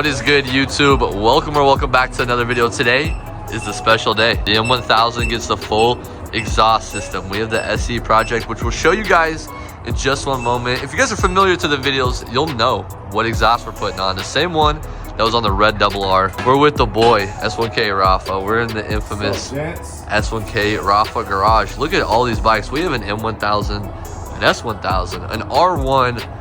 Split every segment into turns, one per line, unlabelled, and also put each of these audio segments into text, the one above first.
What is good, YouTube? Welcome back to another video. Today is the special day. The M1000 gets the full exhaust system. We have the SE project, which we'll show you guys in just one moment. If you guys are familiar to the videos, you'll know what exhaust we're putting on. The same one that was on the red RR. We're with the boy, S1K Rafa. We're in the infamous S1K Rafa garage. Look at all these bikes. We have an M1000, an S1000, an R1,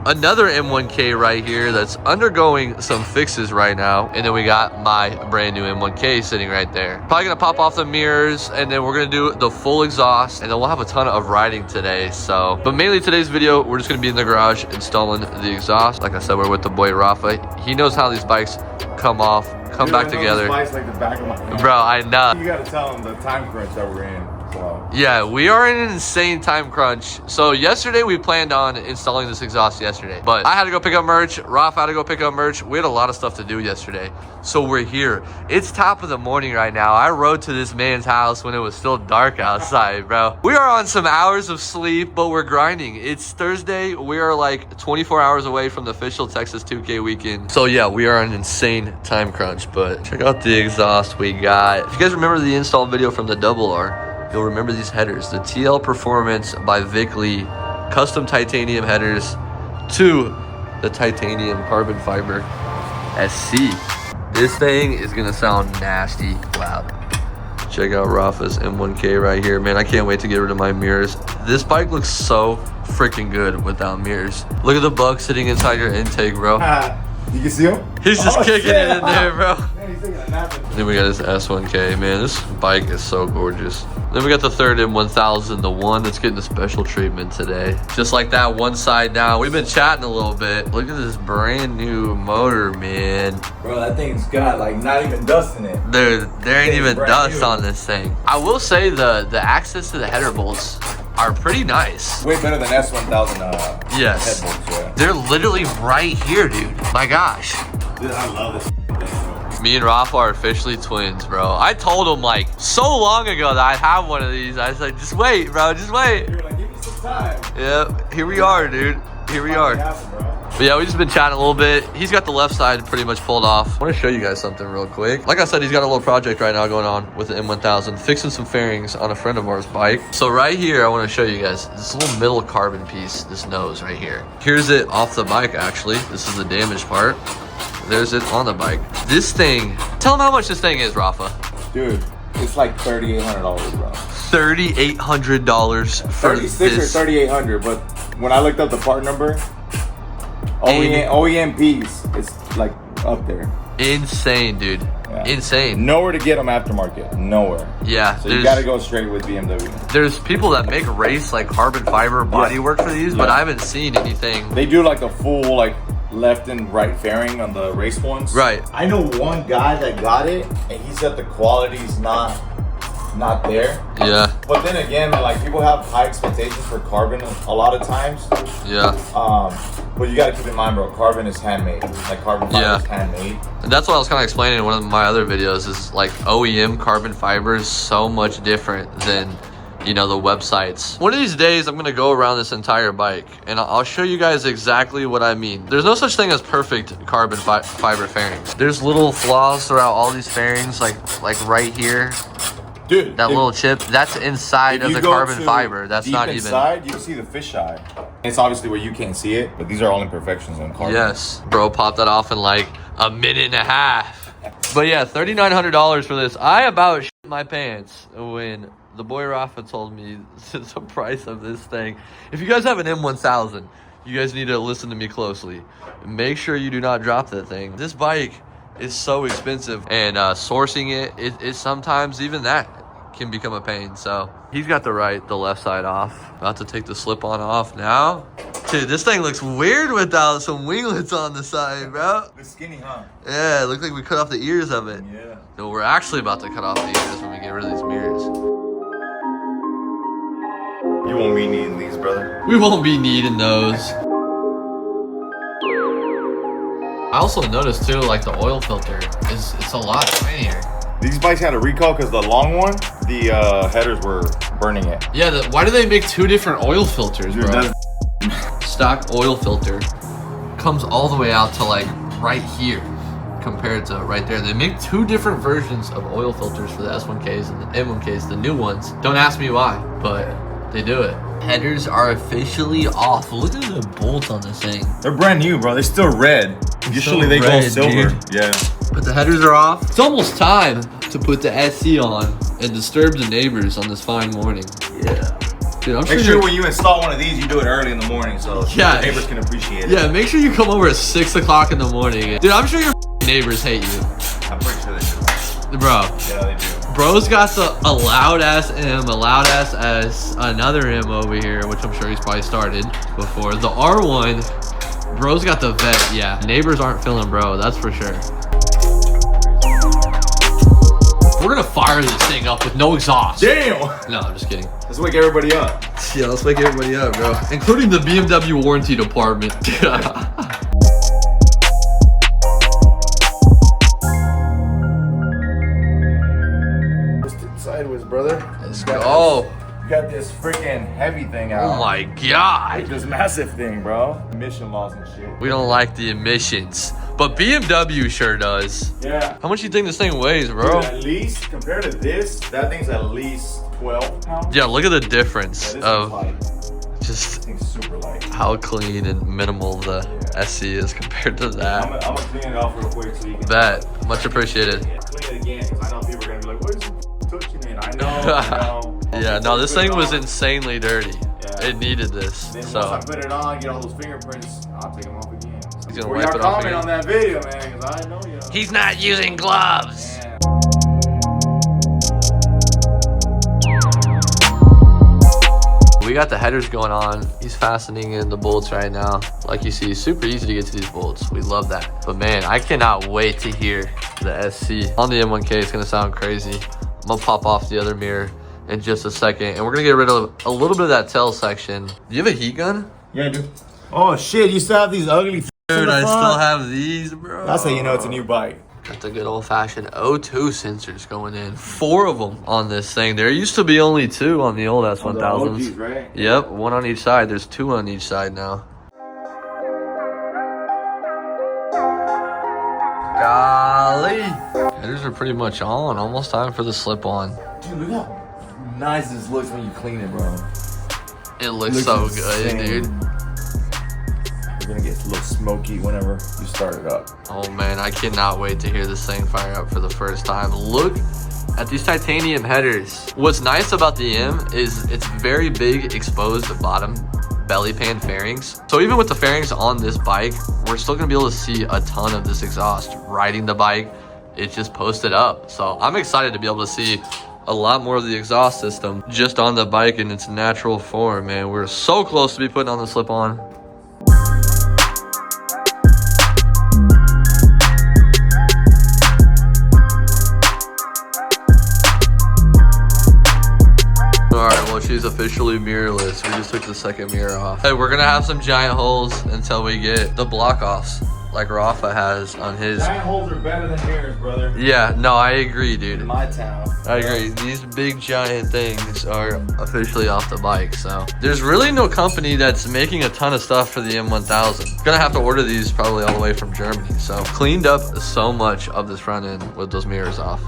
another M1K right here that's undergoing some fixes right now, and then we got my brand new M1K sitting right there. Probably gonna pop off the mirrors, and then we're gonna do the full exhaust, and then we'll have a ton of riding today. So, but mainly today's video, we're just gonna be in the garage installing the exhaust. Like I said, we're with the boy Rafa. He knows how these bikes come off, come back together.
Bikes like the back of my hand.
Bro, I know.
You gotta tell him the time crunch that we're in. So.
Yeah, we are in an insane time crunch. So yesterday we planned on installing this exhaust yesterday, but I had to go pick up merch. Rafa had to go pick up merch. We had a lot of stuff to do yesterday. So we're here. It's top of the morning right now. I rode to this man's house when it was still dark outside, bro. We are on some hours of sleep, but we're grinding. It's Thursday. We are like 24 hours away from the official Texas 2K weekend. So yeah, we are on an insane time crunch, but check out the exhaust we got. If you guys remember the install video from the RR, you'll remember these headers. The TL Performance by Vic Lee, custom titanium headers to the titanium carbon fiber SC. This thing is gonna sound nasty loud. Check out Rafa's M1K right here. Man, I can't wait to get rid of my mirrors. This bike looks so freaking good without mirrors. Look at the bug sitting inside your intake, bro.
You can see him?
He's just kicking it in there, bro.
Man, he's taking a nap.
Then we got this S1K. Man, this bike is so gorgeous. Then we got the third M1000, the one that's getting the special treatment today. Just like that, one side down. We've been chatting a little bit. Look at this brand new motor, man.
Bro, that thing's got like not even dust in it.
There ain't even dust on this thing. I will say the access to the header bolts are pretty nice.
Way better than S1000
yes.
head bolts, yeah.
They're literally right here, dude. My gosh.
Dude, I love this.
Me and Rafa are officially twins, bro. I told him like so long ago that I'd have one of these. I was like, just wait, bro, just wait.
You're like, give me some time.
Yeah, here we are, dude. Here we are. But yeah, we just been chatting a little bit. He's got the left side pretty much pulled off. I want to show you guys something real quick. Like I said, he's got a little project right now going on with the M1000, fixing some fairings on a friend of ours' bike. So right here, I want to show you guys this little middle carbon piece, this nose right here. Here's it off the bike, actually. This is the damaged part. There's it on the bike. This thing, tell him how much this thing is, Rafa.
Dude, it's like $3,800, bro.
$3,800 for
36
this.
or 3,800, but when I looked up the part number, OEM piece, it's like up there.
Insane, dude. Yeah. Insane.
Nowhere to get them aftermarket. Nowhere.
Yeah.
So you gotta go straight with BMW.
There's people that make race like carbon fiber bodywork for these, but I haven't seen anything.
They do like the full like left and right fairing on the race ones.
Right.
I know one guy that got it, and he said the quality's not there.
Yeah.
But then again, like people have high expectations for carbon a lot of times.
Yeah.
But you gotta keep in mind, bro, carbon is handmade. Like carbon fiber is handmade.
And that's what I was kind of explaining in one of my other videos is like OEM carbon fiber is so much different than, you know, the websites. One of these days, I'm gonna go around this entire bike and I'll show you guys exactly what I mean. There's no such thing as perfect carbon fiber fairings. There's little flaws throughout all these fairings, like right here.
Dude,
that little chip, that's inside of the carbon fiber. That's not even
inside. You can see the fisheye. It's obviously where you can't see it, but these are all imperfections on carbon.
Yes, bro, popped that off in like a minute and a half. But yeah, $3,900 for this. I about shit my pants when the boy Rafa told me the price of this thing. If you guys have an M1000, you guys need to listen to me closely. Make sure you do not drop that thing. This bike is so expensive, and sourcing it sometimes even that can become a pain. So he's got the left side off. About to take the slip-on off now. Dude, this thing looks weird without some winglets on the side, bro.
It's skinny, huh?
Yeah, it looks like we cut off the ears of it.
Yeah.
So we're actually about to cut off the ears when we get rid of these mirrors.
You won't be needing these, brother.
We won't be needing those. I also noticed too, like the oil filter it's a lot tinier.
These bikes had a recall because the long one, the headers were burning it.
Yeah, why do they make two different oil filters, bro? Stock oil filter comes all the way out to like right here. compared to right there. They make two different versions of oil filters for the S1Ks and the M1Ks, the new ones. Don't ask me why, but they do it. Headers are officially off. Look at the bolts on this thing.
They're brand new, bro. They're still red. Usually they go silver. Dude. Yeah.
But the headers are off. It's almost time to put the SC on and disturb the neighbors on this fine morning.
Yeah.
Dude, I'm
Make sure when you install one of these, you do it early in the morning so the neighbors can appreciate it.
Yeah, make sure you come over at 6 o'clock in the morning. Dude, I'm sure your neighbors hate you.
I'm pretty sure they do.
Bro.
Yeah, they do.
Bro's got a loud ass M, a loud ass S, another M over here, which I'm sure he's probably started before. The R1, Bro's got the vet. Yeah, neighbors aren't feeling Bro, that's for sure. We're gonna fire this thing up with no exhaust.
Damn!
No, I'm just kidding.
Let's wake everybody up.
Yeah, let's wake everybody up, bro. Including the BMW warranty department.
Sideways, brother.
Let's go.
You got this freaking heavy thing out.
Oh my God.
This massive thing, bro. Emission laws and shit.
We don't like the emissions, but BMW sure does.
Yeah.
How much do you think this thing weighs, bro?
Dude, at least, compared to this, that thing's at least 12 pounds.
Yeah, look at the difference of just
super light.
how clean and minimal the SC is compared to that.
I'm gonna clean it off real quick so you can.
Bet. Much appreciated.
Yeah, clean it again because I know people are gonna be like, what is it touching it? I know.
Yeah, no, this thing was insanely dirty.
Yeah.
It needed this.
Then
So
once I put it on, get all those fingerprints, I'll take them off again. So
he's gonna wipe it off
comment
again.
on that video, man, because I know you.
He's not using gloves.
Yeah.
We got the headers going on. He's fastening in the bolts right now. Like you see, super easy to get to these bolts. We love that. But man, I cannot wait to hear the SC. On the M1K, it's gonna sound crazy. I'm gonna pop off the other mirror in just a second. And we're gonna get rid of a little bit of that tail section. Do you have a heat gun?
Yeah, I do. Oh shit, you still have these ugly
Dude, I still have these, bro.
That's how you know it's a new bike.
Got the good old-fashioned O2 sensors going in. 4 of them on this thing. There used to be only 2 on the old S1000s.
OGs, right?
Yep, 1 on each side. There's 2 on each side now. Golly. Headers are pretty much on. Almost time for the slip-on.
Dude, look how nice this looks when you clean it, bro.
It looks so good, dude.
You're gonna get a little smoky whenever you start it up.
Oh man, I cannot wait to hear this thing fire up for the first time. Look at these titanium headers. What's nice about the M is it's very big exposed bottom belly pan fairings. So even with the fairings on this bike, we're still gonna be able to see a ton of this exhaust. Riding the bike, it's just posted up. So I'm excited to be able to see a lot more of the exhaust system just on the bike in its natural form, man. We're so close to be putting on the slip-on. Alright, well, she's officially mirrorless. We just took the second mirror off. Hey, we're gonna have some giant holes until we get the block offs like Rafa has on his.
Giant holes are better than mirrors, brother.
Yeah, no, I agree, dude.
In my town.
I agree. These big giant things are officially off the bike, so. There's really no company that's making a ton of stuff for the M1000. Gonna have to order these probably all the way from Germany, so. Cleaned up so much of this front end with those mirrors off.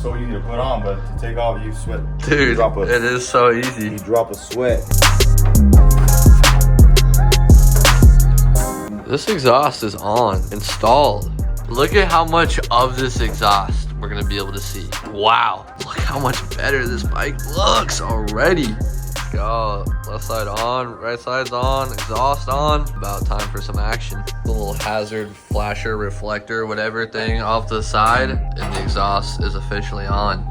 So easy to put on, but to take off, you sweat.
Dude, it is so easy.
You drop a sweat.
This exhaust is on, installed. Look at how much of this exhaust we're gonna be able to see. Wow, look how much better this bike looks already. Let's go, left side on, right side's on, exhaust on. About time for some action. The little hazard flasher, reflector, whatever thing off the side, and the exhaust is officially on.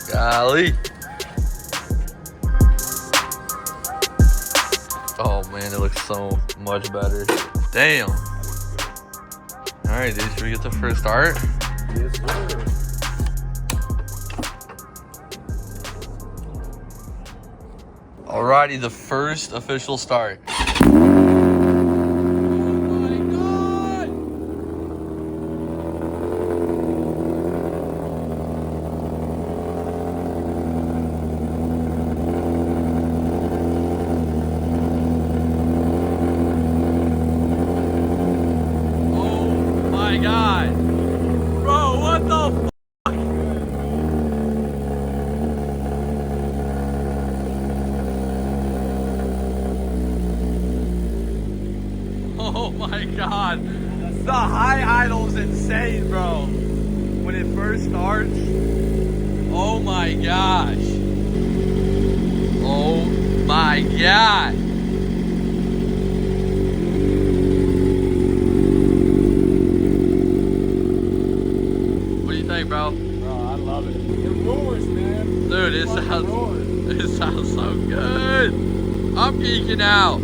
Golly. Oh man, it looks so much better. Damn. All right, dude, should we get the first start?
Yes, sir.
Alrighty, the first official start. The high idle's insane, bro. When it first starts. Oh my gosh. Oh my god. What do you think, bro?
Bro, I love it. It roars, man.
Dude, it sounds so good. I'm geeking out.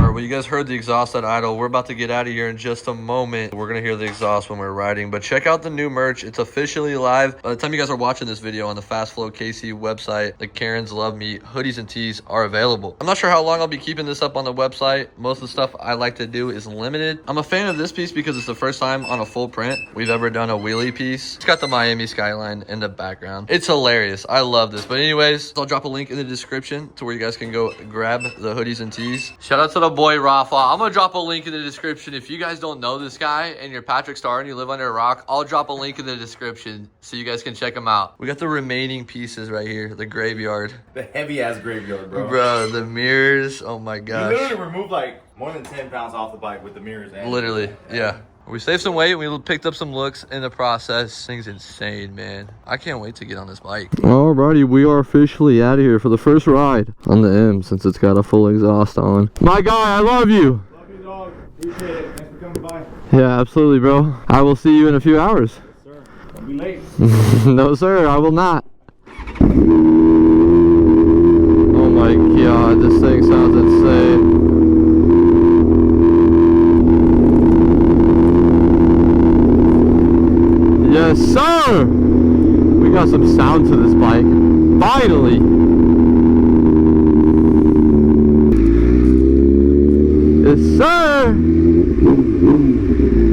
Well, you guys heard the exhaust at idle. We're about to get out of here in just a moment. We're gonna hear the exhaust when we're riding, but check out the new merch. It's officially live. By the time you guys are watching this video on the Fast Flow KC website, the Karens Love Me hoodies and tees are available. I'm not sure how long I'll be keeping this up on the website. Most of the stuff I like to do is limited. I'm a fan of this piece because it's the first time on a full print we've ever done a wheelie piece. It's got the Miami skyline in the background. It's hilarious. I love this. But anyways, I'll drop a link in the description to where you guys can go grab the hoodies and tees. Shout out to the boy Rafa. I'm gonna drop a link in the description. If you guys don't know this guy and you're Patrick Star and you live under a rock, I'll drop a link in the description so you guys can check him out. We got the remaining pieces right here, the graveyard.
The heavy ass graveyard, bro.
Bro, the mirrors, oh my gosh.
You literally removed like more than 10 pounds off the bike with the mirrors. And
Literally, yeah. We saved some weight. We picked up some looks in the process. This thing's insane, man. I can't wait to get on this bike. Alrighty, we are officially out of here for the first ride on the M since it's got a full exhaust on. My guy, I love you.
Love you, dog. Appreciate it. Thanks for coming by.
Yeah, absolutely, bro. I will see you in a few hours.
Yes, sir. Don't be late.
No, sir, I will not. Oh my god, this thing sounds insane. Yes, sir! We got some sound to this bike. Finally! Yes, sir!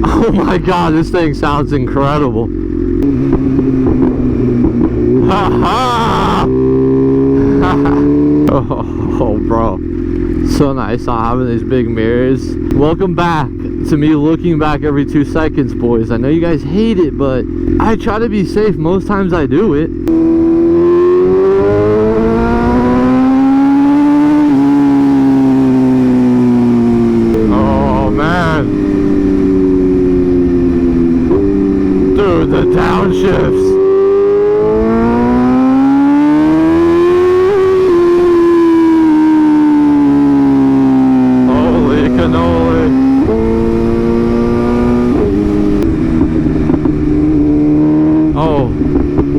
Oh my god, this thing sounds incredible. Ha ha! Oh, bro. So nice on having these big mirrors. Welcome back to me looking back every 2 seconds, boys. I know you guys hate it, but I try to be safe most times I do it. Oh man, dude, the downshifts. Holy cannoli.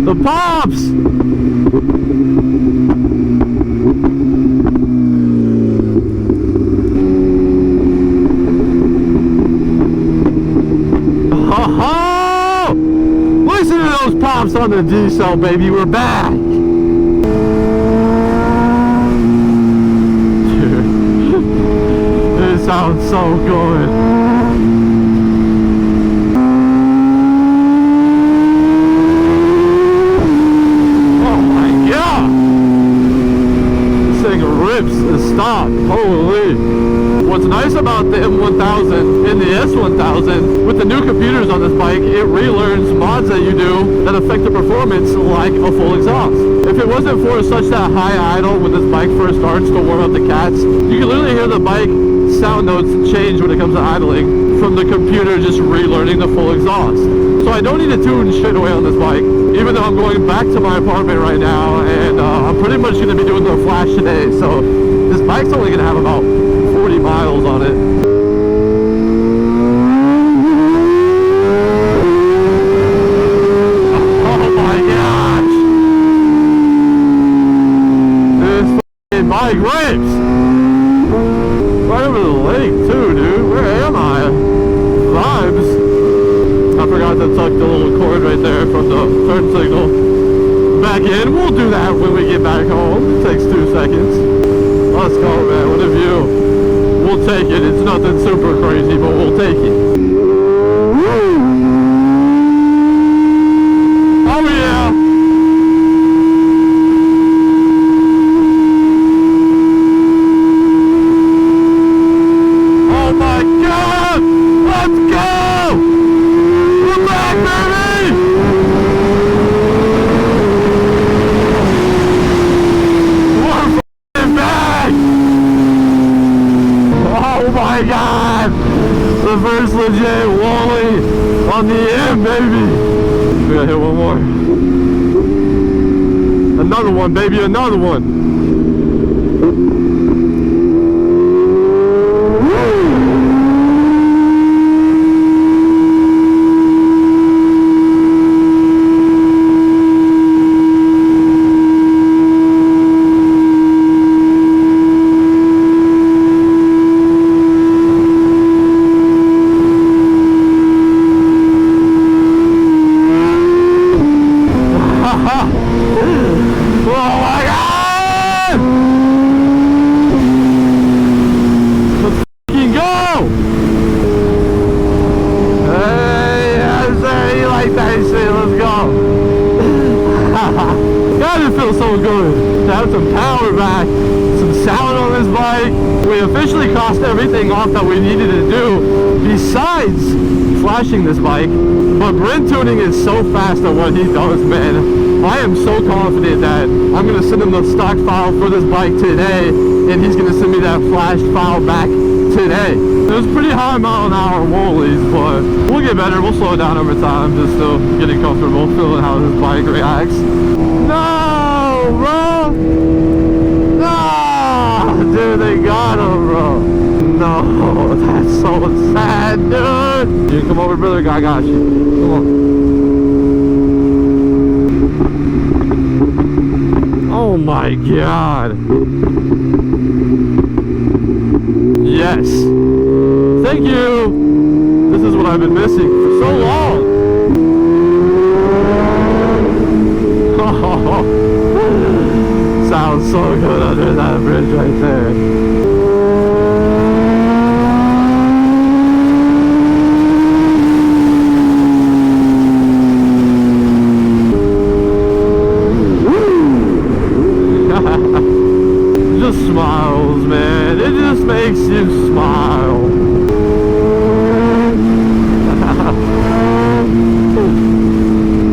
The pops! Oh, listen to those pops on the D-cell, baby. We're back. Dude, this sounds so good. Stop. Holy. What's nice about the M1000 and the S1000, with the new computers on this bike, it relearns mods that you do that affect the performance like a full exhaust. If it wasn't for such that high idle when this bike first starts to warm up the cats, you can literally hear the bike sound notes change when it comes to idling from the computer just relearning the full exhaust. So I don't need to tune shit away on this bike, even though I'm going back to my apartment right now, and I'm pretty much going to be doing the flash today. So this bike's only going to have about 40 miles on it. Oh my gosh! This f***ing bike rips! Right over the lake too, dude. Where am I? Vibes. I forgot to tuck the little cord right there from the turn signal back in. We'll do that when we get back home. It takes 2 seconds. Let's go, man. What a view. We'll take it. It's nothing super crazy, but we'll take it. Oh, yeah. Oh, my God. Let's go. We're back, baby. my god! The first legit wally on the M, baby! We gotta hit one more. Another one, baby, another one! So good to have some power back, some sound on this bike. We officially crossed everything off that we needed to do besides flashing this bike. But Brent tuning is so fast at what he does, man. I am so confident that I'm gonna send him the stock file for this bike today, and he's gonna send me that flashed file back today. It was pretty high mile-an-hour whollies, but we'll get better. We'll slow it down over time, just still getting comfortable, feeling how this bike reacts. No, bro! No! Dude, they got him, bro. No, that's so sad, dude. You come over, brother. I got you. Come on. Oh my god. Yes. Thank you. This is what I've been missing for so long. Sounds so good under that bridge right there. Just smiles, man. It just makes you smile.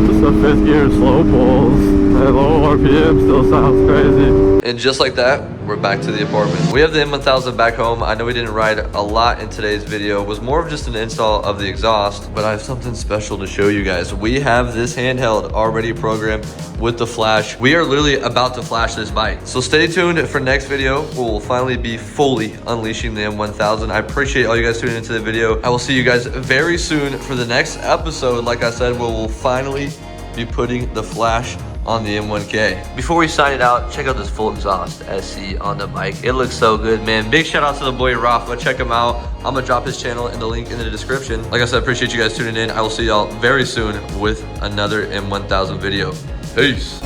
Just a fifth gear slow pulls. That low RPM still sounds crazy. And just like that, we're back to the apartment. We have the M1000 back home. I know we didn't ride a lot in today's video. It was more of just an install of the exhaust, but I have something special to show you guys. We have this handheld already programmed with the flash. We are literally about to flash this bike. So stay tuned for next video. We'll finally be fully unleashing the M1000. I appreciate all you guys tuning into the video. I will see you guys very soon for the next episode. Like I said, we'll finally be putting the flash on the M1K. Before we sign it out, check out this full exhaust SC on the bike. It looks so good, man. Big shout out to the boy Rafa. Check him out. I'm gonna drop his channel in the link in the description. Like I said, appreciate you guys tuning in. I will see y'all very soon with another M1000 video. Peace.